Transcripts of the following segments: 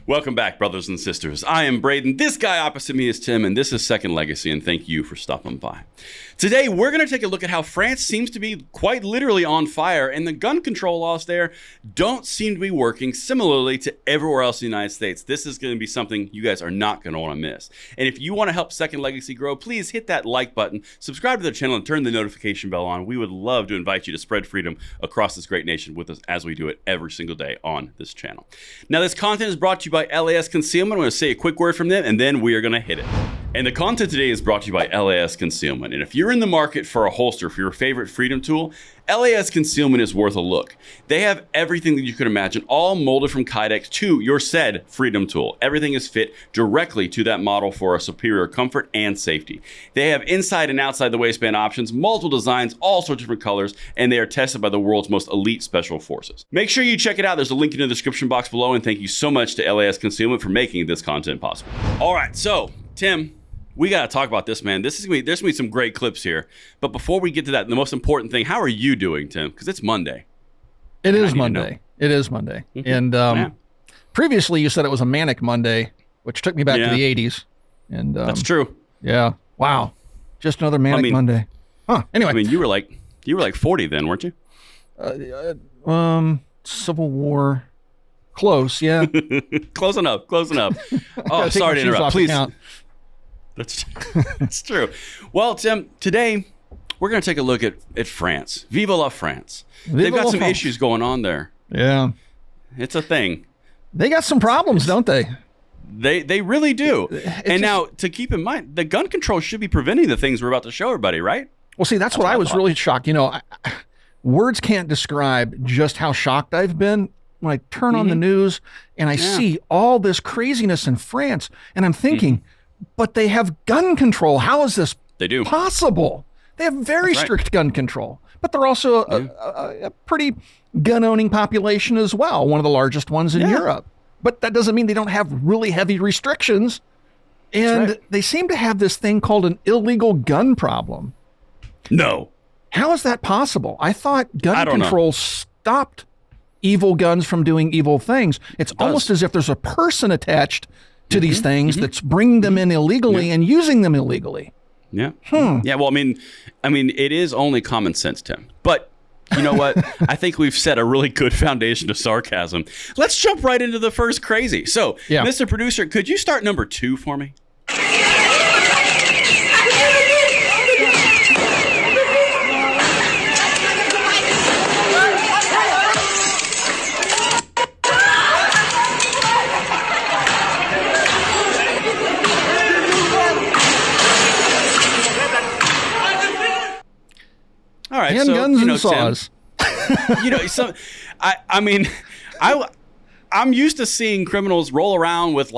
Welcome back, brothers and sisters. I am Braden. This guy opposite me is Tim, and this is Second Legacy, and thank you for stopping by. Today, we're going to take a look at how France seems to be quite literally on fire, and the gun control laws there don't seem to be working similarly to everywhere else in the United States. This is going to be something you guys are not going to want to miss. And if you want to help Second Legacy grow, please hit that like button, subscribe to the channel, and turn the notification bell on. We would love to invite you to spread freedom across this great nation with us as we do it every single day on this channel. Now, this content is brought to you by LAS Concealment. I'm going to say a quick word from them, and then we are going to hit it. And the content today is brought to you by LAS Concealment. And if you're in the market for a holster for your favorite freedom tool, LAS Concealment is worth a look. They have everything that you could imagine, all molded from Kydex to your said freedom tool. Everything is fit directly to that model for a superior comfort and safety. They have inside and outside the waistband options, multiple designs, all sorts of different colors, and they are tested by the world's most elite special forces. Make sure you check it out. There's a link in the description box below, and thank you so much to LAS Concealment for making this content possible. All right, so Tim, we got to talk about this, man. There's going to be some great clips here. But before we get to that, the most important thing, how are you doing, Tim? Because it's Monday. It is Monday. It is Monday. Mm-hmm. And previously you said it was a manic Monday, which took me back to the 80s. And that's true. Yeah. Wow. Just another manic Monday. Huh. Anyway. I mean, you were like 40 then, weren't you? Civil War. Close, yeah. Close enough. Oh, sorry to interrupt. Please. That's true. Well, Tim, today we're going to take a look at France. Vive la France. They've got some issues going on there. Yeah. It's a thing. They got some problems, don't they? They really do. And now, to keep in mind, the gun control should be preventing the things we're about to show everybody, right? Well, see, that's what I was really shocked. You know, words can't describe just how shocked I've been when I turn on the news and I see all this craziness in France, and I'm thinking, but they have gun control. How is this possible? They have very strict gun control, but they're also a pretty gun-owning population as well, one of the largest ones in Europe. But that doesn't mean they don't have really heavy restrictions. And they seem to have this thing called an illegal gun problem. No. How is that possible? I thought gun control stopped evil guns from doing evil things. It's almost as if there's a person attached to these things that's bringing them in illegally and using them illegally. Yeah. Yeah. Well, I mean, it is only common sense, Tim. But you know what? I think we've set a really good foundation of sarcasm. Let's jump right into the first crazy. So, Mr. Producer, could you start number 2 for me? All right, handguns and saws. Tim, I'm used to seeing criminals roll around with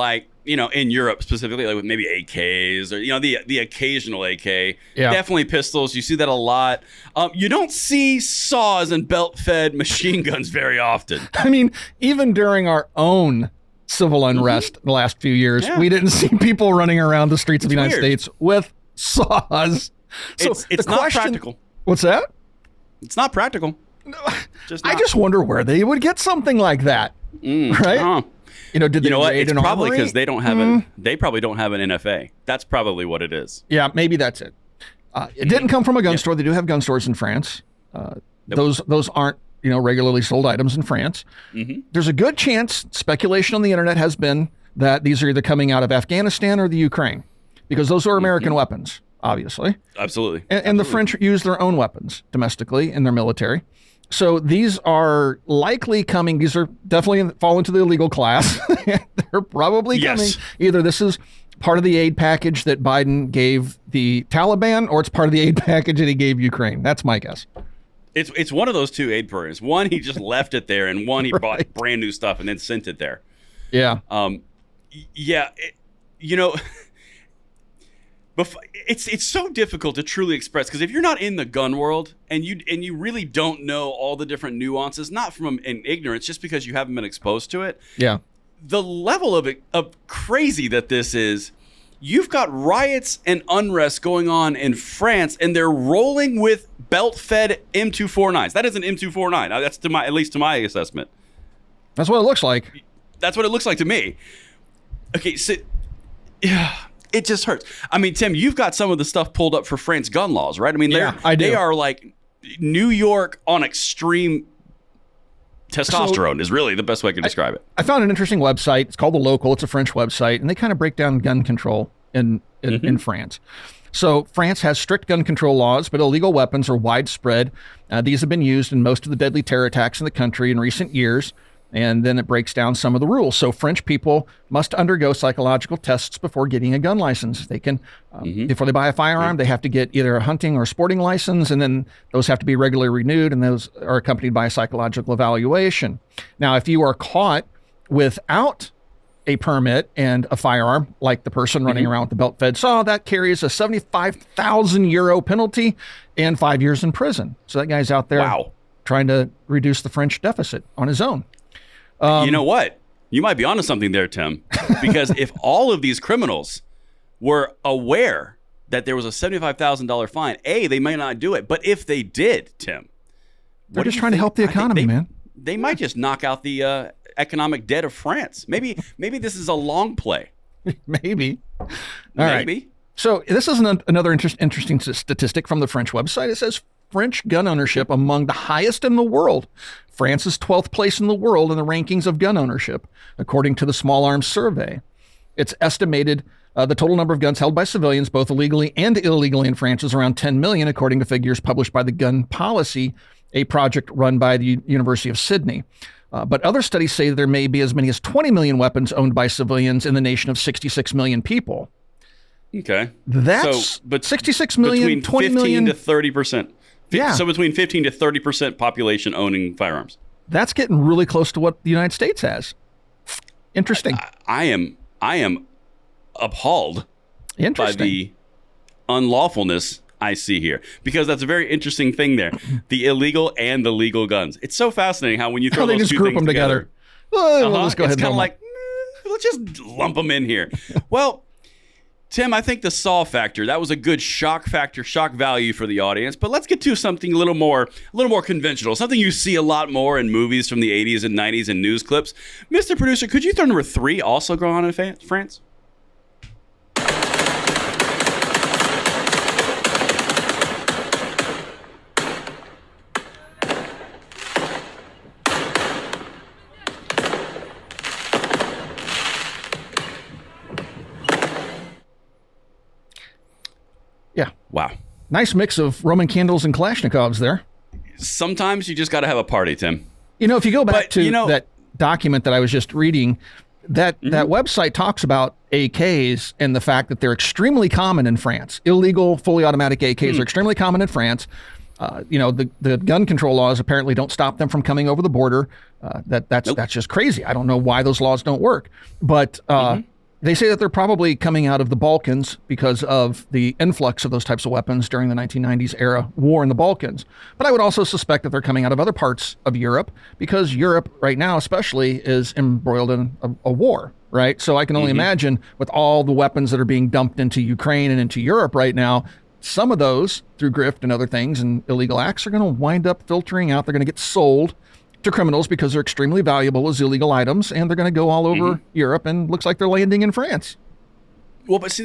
in Europe specifically, like with maybe AKs or the occasional AK. Definitely pistols. You see that a lot. You don't see saws and belt-fed machine guns very often. I mean, even during our own civil unrest the last few years, we didn't see people running around the streets of the United States with saws. So it's not practical. What's that? It's not practical. I just wonder where they would get something like that, right? Did they raid an armory? It's probably because they don't have they probably don't have an NFA. That's probably what it is. Yeah, maybe that's it. It didn't come from a gun store. They do have gun stores in France. Those aren't regularly sold items in France. There's a good chance, speculation on the internet has been that these are either coming out of Afghanistan or the Ukraine, because those are American weapons. Obviously. Absolutely. And the French use their own weapons domestically in their military. So these are likely coming. These are definitely fall into the illegal class. They're probably coming. Either this is part of the aid package that Biden gave the Taliban, or it's part of the aid package that he gave Ukraine. That's my guess. It's one of those two aid programs. One, he just left it there, and one, he bought brand new stuff and then sent it there. Yeah. It's so difficult to truly express, because if you're not in the gun world and you really don't know all the different nuances, not from an ignorance, just because you haven't been exposed to it. Yeah. The level of crazy that this is, you've got riots and unrest going on in France, and they're rolling with belt-fed M249s. That is an M249. That's at least to my assessment. That's what it looks like. That's what it looks like to me. Okay, so yeah, it just hurts. I mean, Tim, you've got some of the stuff pulled up for France gun laws, right? I mean, they are like New York on extreme testosterone is really the best way I can describe it. I found an interesting website. It's called The Local. It's a French website, and they kind of break down gun control in France. So France has strict gun control laws, but illegal weapons are widespread. These have been used in most of the deadly terror attacks in the country in recent years. And then it breaks down some of the rules. So French people must undergo psychological tests before getting a gun license. They can, before they buy a firearm, they have to get either a hunting or sporting license, and then those have to be regularly renewed, and those are accompanied by a psychological evaluation. Now, if you are caught without a permit and a firearm, like the person running around with the belt-fed saw, that carries a 75,000 euro penalty and 5 years in prison. So that guy's out there trying to reduce the French deficit on his own. You know what? You might be onto something there, Tim, because if all of these criminals were aware that there was a $75,000 fine, they may not do it. But if they did, Tim, they're just trying to help the economy, man. They might just knock out the economic debt of France. Maybe this is a long play. Maybe. All right. So this is another interesting statistic from the French website. It says French gun ownership among the highest in the world. France is 12th place in the world in the rankings of gun ownership, according to the Small Arms Survey. It's estimated the total number of guns held by civilians, both illegally and illegally in France, is around 10 million, according to figures published by the Gun Policy, a project run by the University of Sydney. But other studies say there may be as many as 20 million weapons owned by civilians in the nation of 66 million people. Okay. That's but 66 million, between 20 15 million. to 30%. Yeah. So between 15 to 30% population owning firearms. That's getting really close to what the United States has. Interesting. I am appalled by the unlawfulness I see here, because that's a very interesting thing there. The illegal and the legal guns. It's so fascinating how when you throw those two things together. Let's go ahead. It's kind of like, let's just lump them in here. Well, Tim, I think the Saw factor, that was a good shock value for the audience. But let's get to something a little more conventional, something you see a lot more in movies from the 80s and 90s and news clips. Mr. Producer, could you throw number 3 also go on in France? Yeah. Wow. Nice mix of Roman candles and Kalashnikovs there. Sometimes you just got to have a party, Tim. You know, if you go back to that document that I was just reading, that website talks about AKs and the fact that they're extremely common in France. Illegal, fully automatic AKs are extremely common in France. The gun control laws apparently don't stop them from coming over the border. That's just crazy. I don't know why those laws don't work. But they say that they're probably coming out of the Balkans because of the influx of those types of weapons during the 1990s era war in the Balkans. But I would also suspect that they're coming out of other parts of Europe, because Europe right now especially is embroiled in a war, right? So I can only imagine, with all the weapons that are being dumped into Ukraine and into Europe right now, some of those, through grift and other things and illegal acts, are going to wind up filtering out. They're going to get sold to criminals because they're extremely valuable as illegal items, and they're going to go all over Europe, and looks like they're landing in France. Well, but see,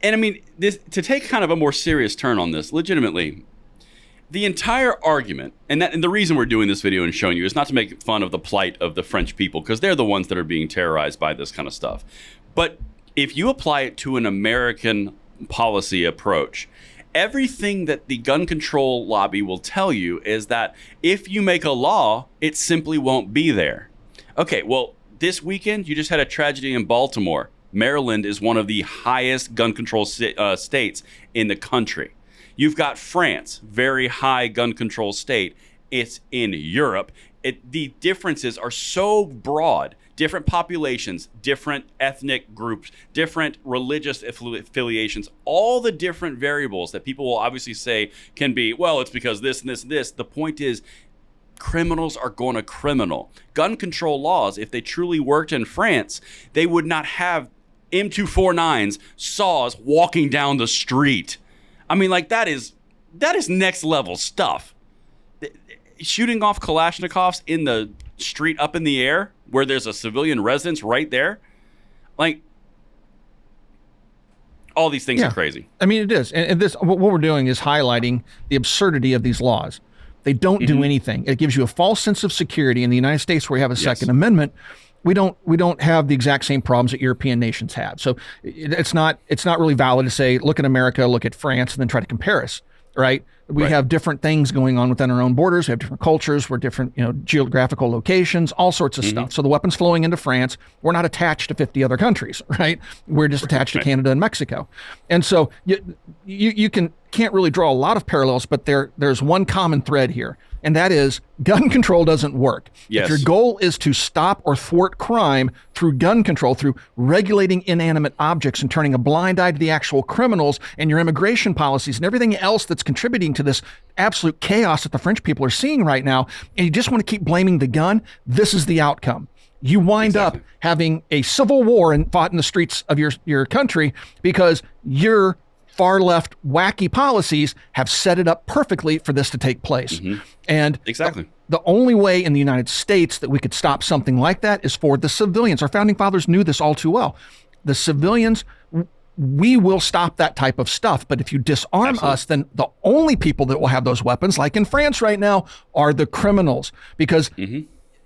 and I mean, this, to take kind of a more serious turn on this, legitimately, the entire argument, and the reason we're doing this video and showing you is not to make fun of the plight of the French people, because they're the ones that are being terrorized by this kind of stuff. But if you apply it to an American policy approach, everything that the gun control lobby will tell you is that if you make a law, it simply won't be there. Okay, well, this weekend, you just had a tragedy in Baltimore. Maryland is one of the highest gun control states in the country. You've got France, very high gun control state. It's in Europe. The differences are so broad. Different populations, different ethnic groups, different religious affiliations, all the different variables that people will obviously say can be, well, it's because this and this and this. The point is, criminals are going to criminal. Gun control laws, if they truly worked in France, they would not have M249s, saws walking down the street. I mean, like, that is next level stuff. Shooting off Kalashnikovs in the street up in the air, where there's a civilian residence right there. Like, all these things are crazy. I mean, it is. And this, what we're doing is highlighting the absurdity of these laws. They don't do anything. It gives you a false sense of security. In the United States, where you have a Second Amendment, we don't have the exact same problems that European nations have. So it's not really valid to say, look at America, look at France, and then try to compare us, right? We have different things going on within our own borders. We have different cultures. We're different, geographical locations, all sorts of stuff. So the weapons flowing into France, we're not attached to 50 other countries, right? We're just attached to Canada and Mexico. And so you can't really draw a lot of parallels, but there's one common thread here, and that is gun control doesn't work. Yes. If your goal is to stop or thwart crime through gun control, through regulating inanimate objects and turning a blind eye to the actual criminals and your immigration policies and everything else that's contributing to this absolute chaos that the French people are seeing right now, and you just want to keep blaming the gun, this is the outcome. You wind up having a civil war and fought in the streets of your country because your far left wacky policies have set it up perfectly for this to take place. And the only way in the United States that we could stop something like that is for the civilians. Our founding fathers knew this all too well. The civilians, we will stop that type of stuff. But if you disarm us, then the only people that will have those weapons, like in France right now, are the criminals. Because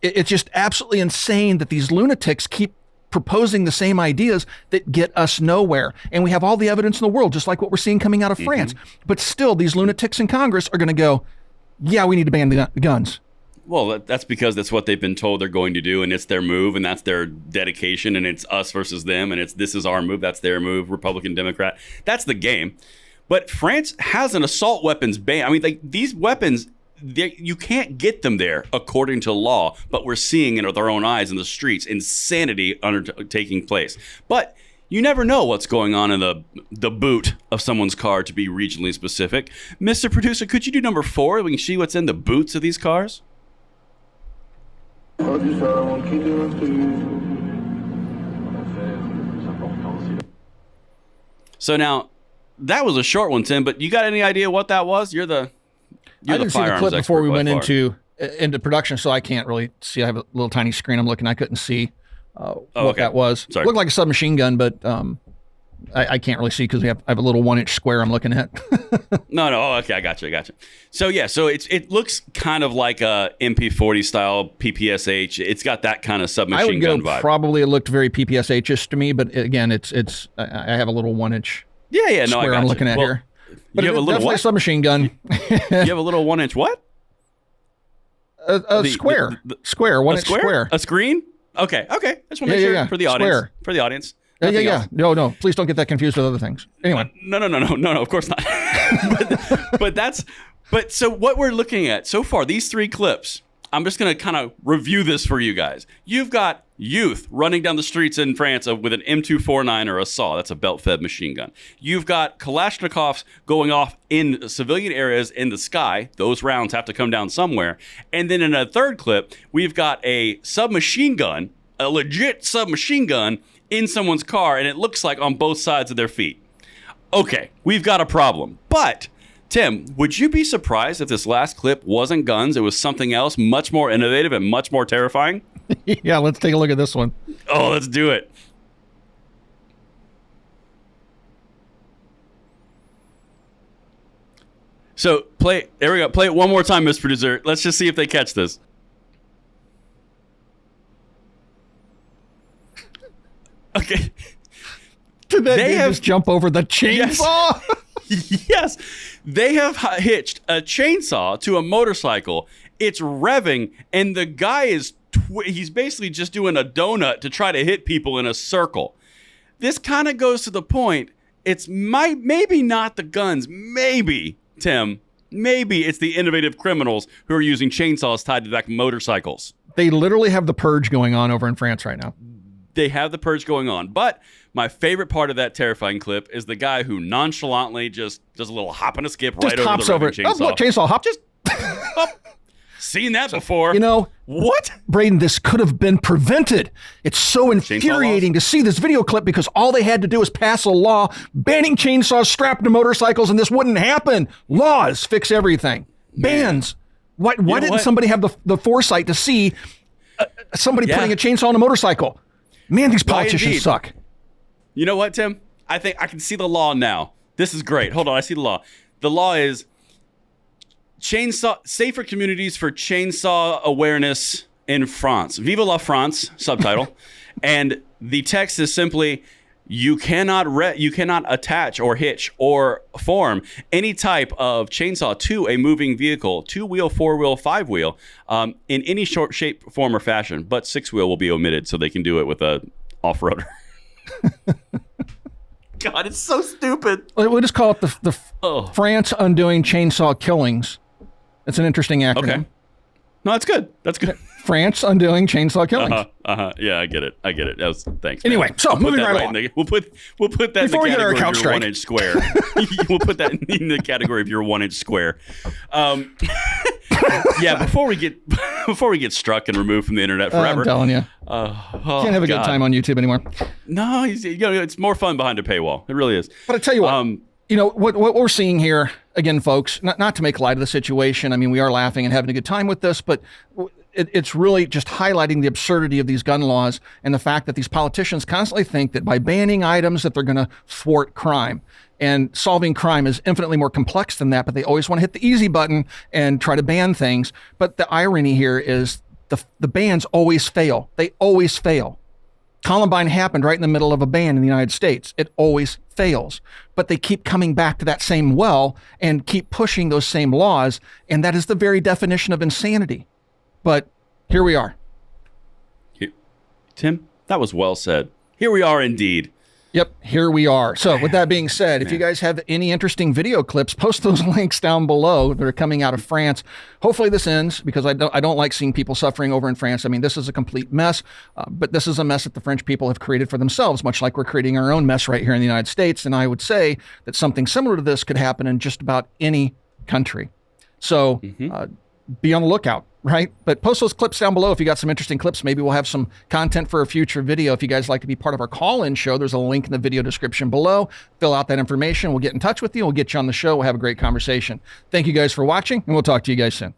it's just absolutely insane that these lunatics keep proposing the same ideas that get us nowhere. And we have all the evidence in the world, just like what we're seeing coming out of France. But still, these lunatics in Congress are going to go, yeah, we need to ban the guns. Well, that's because that's what they've been told they're going to do, and it's their move, and that's their dedication, and it's us versus them, and this is our move, that's their move, Republican, Democrat. That's the game. But France has an assault weapons ban. I mean, like, these weapons, you can't get them there according to law, but we're seeing it with our own eyes in the streets, insanity taking place. But you never know what's going on in the boot of someone's car, to be regionally specific. Mr. Producer, could you do number 4? We can see what's in the boots of these cars. So now, that was a short one, Tim, but you got any idea what that was? You're the I didn't see the clip before we went into production, so I can't really see. I have a little tiny screen I'm looking. I couldn't see what that was. Sorry. It looked like a submachine gun, but I can't really see because I have a little 1-inch square I'm looking at. No. Oh, okay. I got you. So yeah, so it looks kind of like a MP40 style PPSH. It's got that kind of submachine gun vibe. Probably it looked very PPSH-ish to me, but again, it's I have a little 1-inch square I'm looking at here. But you have a little definitely what? Submachine gun. You have a little 1-inch what? A square. Square. 1-inch square. A screen? Okay. I just want to make sure for the audience. Square. For the audience. Yeah. No. Please don't get that confused with other things. Anyway. No. Of course not. But so what we're looking at so far, these 3 clips, I'm just going to kind of review this for you guys. You've got youth running down the streets in France with an M249 or a SAW. That's a belt-fed machine gun. You've got Kalashnikovs going off in civilian areas in the sky. Those rounds have to come down somewhere. And then in a third clip, we've got a submachine gun, a legit submachine gun in someone's car, and it looks like on both sides of their feet. Okay, we've got a problem. But Tim, would you be surprised if this last clip wasn't guns? It was something else much more innovative and much more terrifying? Yeah, let's take a look at this one. Oh, let's do it. So there we go. Play it one more time, Mr. Producer. Let's just see if they catch this. Okay. Did they just jump over the chainsaw? Yes. They have hitched a chainsaw to a motorcycle. It's revving, and the guy is he's basically just doing a donut to try to hit people in a circle. This kind of goes to the point. It's maybe not the guns. Maybe, Tim, maybe it's the innovative criminals who are using chainsaws tied to back motorcycles. They literally have the purge going on over in France right now. They have the purge going on. But my favorite part of that terrifying clip is the guy who nonchalantly just does a little hop and a skip right over the revving chainsaw. Oh, look, chainsaw hop. Just hop. Seen that before. You know, what? Braden, this could have been prevented. It's so infuriating to see this video clip because all they had to do was pass a law banning chainsaws strapped to motorcycles and this wouldn't happen. Laws fix everything. Bans. Why didn't somebody have the foresight to see somebody Yeah. putting a chainsaw on a motorcycle. Man, these politicians indeed. suck. You know what, Tim? I think I can see the law now. This is great. Hold on, I see the law. The law is chainsaw safer communities for chainsaw awareness in France. Vive la France, subtitle. And the text is simply, you cannot attach or hitch or form any type of chainsaw to a moving vehicle, 2-wheel, 4-wheel, 5-wheel, in any short shape, form, or fashion. But 6-wheel will be omitted so they can do it with a off-roader. God, it's so stupid. We'll just call it the France Undoing Chainsaw Killings. It's an interesting acronym. Okay. No, that's good. That's good. France Undoing Chainsaw Killings. Yeah, I get it. Thanks. Anyway, man. so We'll moving put that right along. we'll put that Before we in get our the category couch of your strike. 1-inch square. We'll put that in the category of your 1-inch square. Yeah, before we get struck and removed from the internet forever. I'm telling you, can't have a good time on YouTube anymore. No, it's more fun behind a paywall. It really is. But I tell you what, what we're seeing here again, folks. Not to make light of the situation. I mean, we are laughing and having a good time with this, but it's really just highlighting the absurdity of these gun laws and the fact that these politicians constantly think that by banning items that they're going to thwart crime. And solving crime is infinitely more complex than that, but they always want to hit the easy button and try to ban things. But the irony here is the bans always fail. They always fail. Columbine happened right in the middle of a ban in the United States. It always fails. But they keep coming back to that same well and keep pushing those same laws. And that is the very definition of insanity. But here we are. Tim, that was well said. Here we are indeed. Yep, here we are. So with that being said, if you guys have any interesting video clips, post those links down below that are coming out of France. Hopefully this ends, because I don't like seeing people suffering over in France. I mean, this is a complete mess, but this is a mess that the French people have created for themselves, much like we're creating our own mess right here in the United States. And I would say that something similar to this could happen in just about any country. So be on the lookout. Right? But post those clips down below if you got some interesting clips. Maybe we'll have some content for a future video. If you guys like to be part of our call-in show, there's a link in the video description below. Fill out that information. We'll get in touch with you. We'll get you on the show. We'll have a great conversation. Thank you guys for watching, and we'll talk to you guys soon.